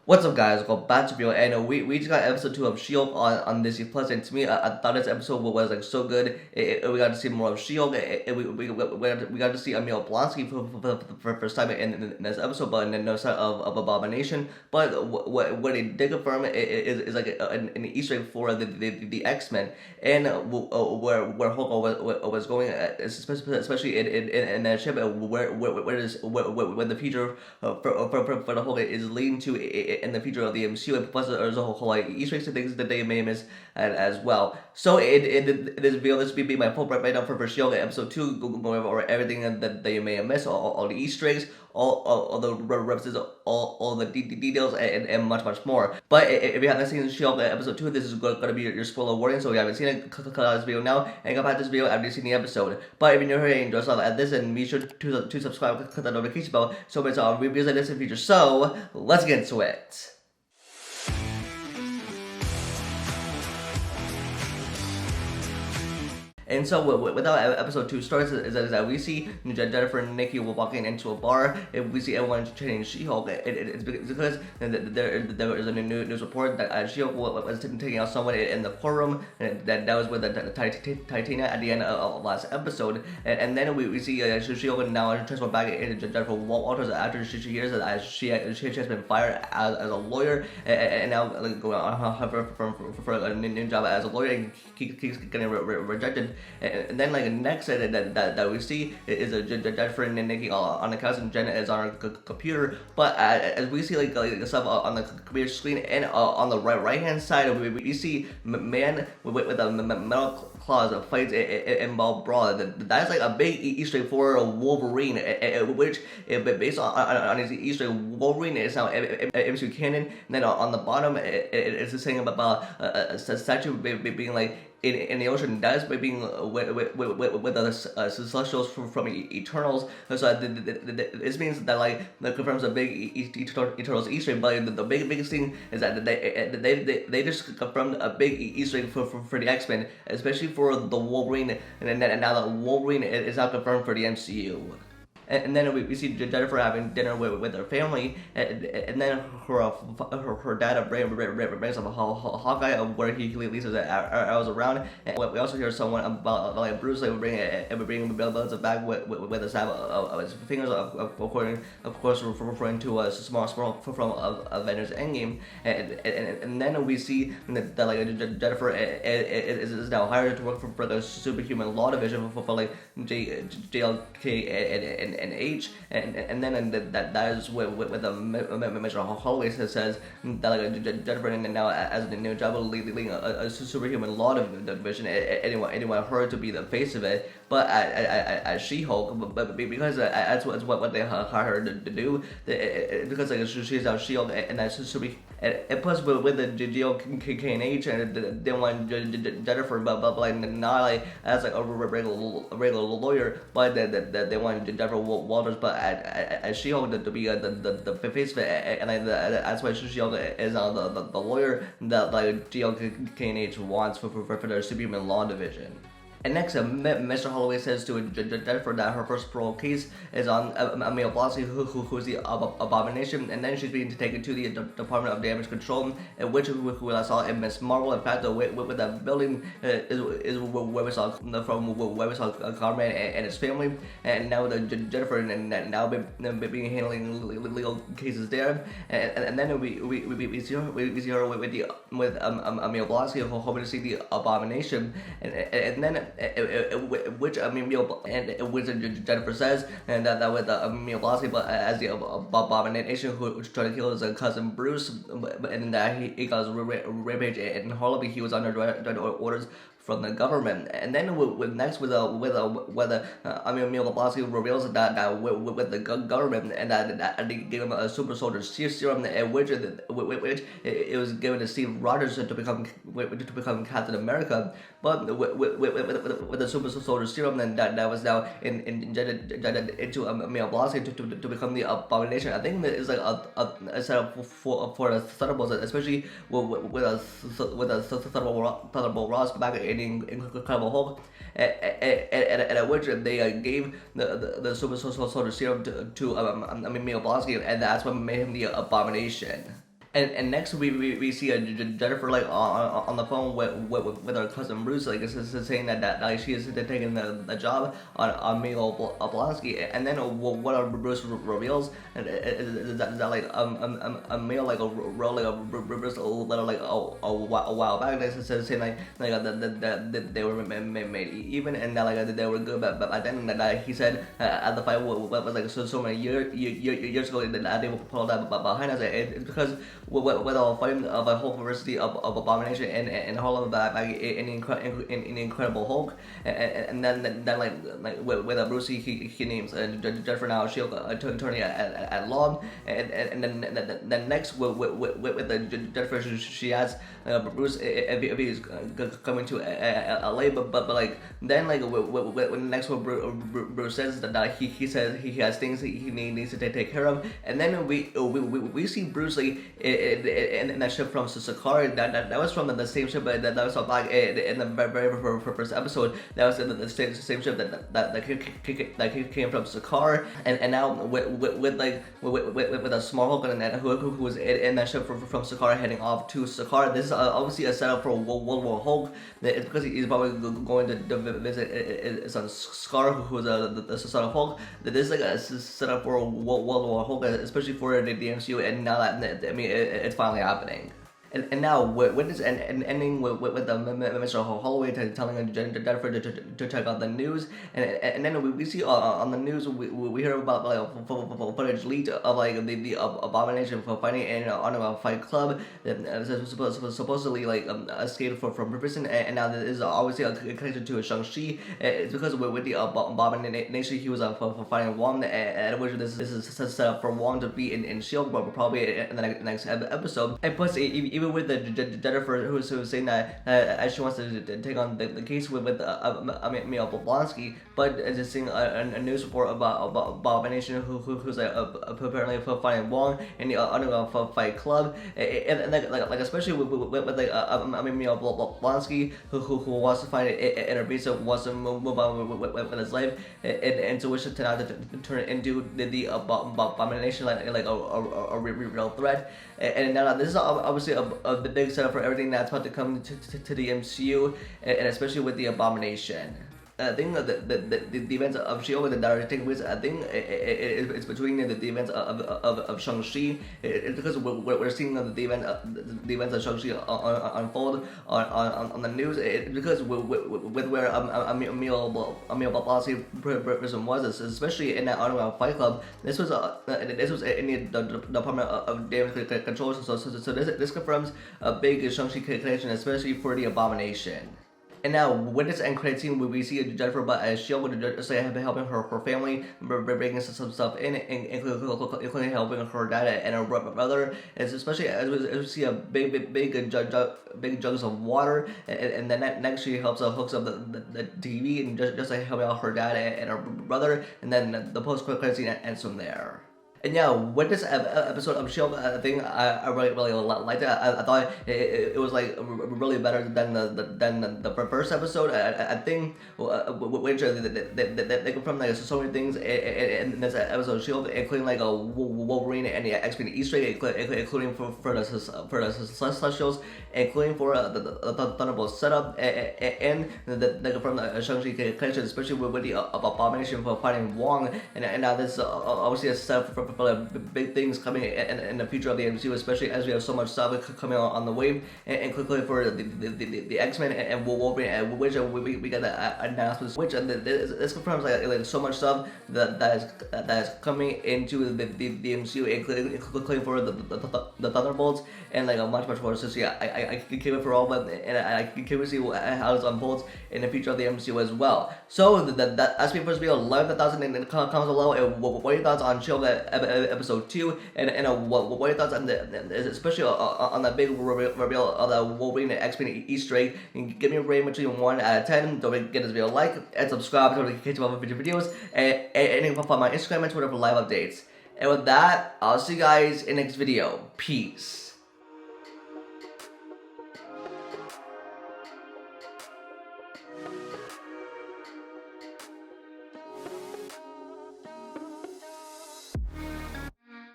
What's up, guys? Welcome back to video, and we just got episode 2 of She-Hulk on Disney Plus, and to me, I thought this episode was like so good. We got to see more of She-Hulk. We got to see Emil Blonsky for the first time in this episode, but no sign of Abomination. But what they did confirm is like an Easter egg for the X-Men, and where Hulk was going, especially in that ship, where the future for the Hulk is leading to in the future of the MCU, and plus there's a whole like Easter eggs and things that they may miss as well. So this video, this will be my full breakdown for She-Hulk episode 2, going over everything that they may have missed, all the Easter eggs, all the references, all the details, and much more. But if you haven't seen She-Hulk episode 2, this is going to be your spoiler warning. So if you haven't seen it, cut out this video now and come back to this video after you've seen the episode. But if you're new here and enjoy stuff at this, and be sure to subscribe, click that notification bell, so it's all reviews like this in the future. So let's get into it. And so, with how episode 2 starts, is that we see Jennifer and Nikki walking into a bar, and we see everyone chanting She-Hulk. It's because there is a news report that She-Hulk was taking out someone in the courtroom, and that was with the Titania at the end of last episode. And then we see She-Hulk now transform back into Jennifer Walters after she hears that she has been fired as a lawyer, and now going on for a new job as a lawyer, and keeps getting rejected. And then like next that we see is Jennifer and Nikki on the couch, and Jenna is on her computer. But as we see like stuff on the computer screen, and on the right hand side we see man with a metal claws fights in ball brawl. That's like a big Easter egg for Wolverine, which based on his Easter egg, Wolverine is now MCU canon. And then on the bottom it's saying about a statue being like in the ocean, that is being with the celestials from Eternals. So this means that like that confirms a big Eternals Easter egg. But the biggest thing is that they just confirmed a big Easter egg for the X-Men, especially for the Wolverine, and now that Wolverine is now confirmed for the MCU. And then we see Jennifer having dinner with her family, and then her dad brings up Hawkeye, where he leaves his arrows around. And we also hear someone about like Bruce like bringing Bells back with a stab of his fingers, of course referring to a small from Avengers Endgame. And then we see that like Jennifer is now hired to work for the superhuman law division for like JLK and H, and then that is with the Mr. Holloway says that like Jennifer and now as the new job leading a superhuman law division, anyone her to be the face of it, but as She-Hulk, but because that's what they hired her to do, because like she's now She-Hulk, and that's super. And plus with the JLK and H, and they want Jennifer, but like not like as like a regular lawyer, but they want Jennifer Walters, but as She-Hulk to be the face of it, and like that's why She-Hulk is the lawyer that like JLK and H wants for their superhuman law division. And next, Mr. Holloway says to Jennifer that her first parole case is on Emil Blonsky, who's the Abomination, and then she's being taken to the Department of Damage Control, who I saw in Miss Marvel. In fact, with that building is where we saw Carmen and his family, and now Jennifer and now being handling legal cases there, and then we see her with Emil Blonsky, hoping to see the Abomination, and then. Which which Jennifer says, and that with Emil Blonsky, but as the Abomination who tried to kill his cousin Bruce, and that he got his rampage in Harlem, he was under direct orders from the government. And then next with Emil Blonsky reveals that with the government, and that they gave him a super soldier serum, which it was given to Steve Rogers to become Captain America. But with the super soldier serum, then that was now injected into Emil Blonsky to become the Abomination. I think that is like a setup for the Thunderbolts, especially with a Thunderbolt Ross back in Incredible Hulk, at which they gave the super soldier serum to Emil Blonsky, and that's what made him the Abomination. And next we see Jennifer like on the phone with her cousin Bruce, like saying that she is taking the job on Miguel Blonsky. And then what Bruce reveals is that like Miguel like wrote like a Bruce letter like a while back, saying like that they were made even, and that like they were good, but then that he said at the fight was like so many years ago that they will pull that behind us. It's because with all fighting of a Hulk versus of Abomination and Harlem back in the Incredible Hulk, and then like with Bruce he names Jennifer now Shield attorney at law, and then next with the Jennifer she asks Bruce if he's coming to LA, but like then like when next what Bruce says that he says he has things he needs to take care of, and then we see Bruce like in that ship from Sakara that was from the same ship that was back in the very first episode. That was the same ship that came from Sakara, and now with a small Hulk and who was in that ship from Sakara heading off to Sakara. This is obviously a setup for World War Hulk. It's because he's probably going to visit his son Scar, who's the son of Hulk. This is like a setup for World War Hulk, especially for the MCU, and now that it's finally happening. And now with this and ending with the Mr. Holloway telling Jennifer to check out the news, and then we see on the news we hear about like footage leaked of like the Abomination for fighting in on a fight club that supposedly like escaped from prison, and now this is obviously connected to Shang-Chi. It's because with the Abomination he was fighting Wong, and which this is set up for Wong to be in Shield, but probably in the next episode. And plus even with the Jennifer who's saying that she wants to take on the case with Blonsky, but just seeing a news report about Abomination who's like apparently fighting Wong in the underground fight club, and like especially with like Blonsky who wants to find it inner beast, wants to move on with his life, and so wish to turn it into the Abomination like a real threat. And now this is obviously the big setup for everything that's about to come to the MCU, and especially with the Abomination. I think the events of She-Hulk that are taking place, I think it's between the events of Shang-Chi. It's because we're seeing the events of Shang-Chi unfold on the news. It's because with where Emil Blonsky prison was, especially in that underground fight club. This was in the Department of Damage Control. So this confirms a big Shang-Chi connection, especially for the Abomination. And now, with this end credit scene, we see Jennifer but as Shield have been helping her family, bringing some stuff in, including helping her dad and her brother, and especially as we see a big jugs of water, and then next she hooks up the TV and just like helping out her dad and her brother, and then the post-credit scene ends from there. And yeah, with this episode of Shield, I think I really liked it. I thought it was like really better than the first episode. I think which they confirmed like so many things in this episode of Shield, including like a Wolverine and the X-Men Easter egg, including for the Celestials, including for the Thunderbolt setup, and they confirmed Shang-Chi connection, especially with the Abomination for fighting Wong, and now this obviously a step for big things coming in the future of the MCU, especially as we have so much stuff coming on the wave, and quickly for the X-Men and Wolverine, which we got the announcements, which this confirms like so much stuff that is coming into the MCU, including for the Thunderbolts, and like a much more. So yeah, I can't wait for all of them, and I can't wait to see how this unfolds in the future of the MCU as well. So that's me for this video. Love the thoughts in the comments below, and what are your thoughts on Shield episode 2, and what are your thoughts on especially on that big reveal of the Wolverine and X-Men Easter egg? Give me a rating between 1 out of 10. Don't forget to give this video a like and subscribe to catch up on future videos, and you can follow my Instagram and Twitter for live updates. And with that, I'll see you guys in the next video. Peace.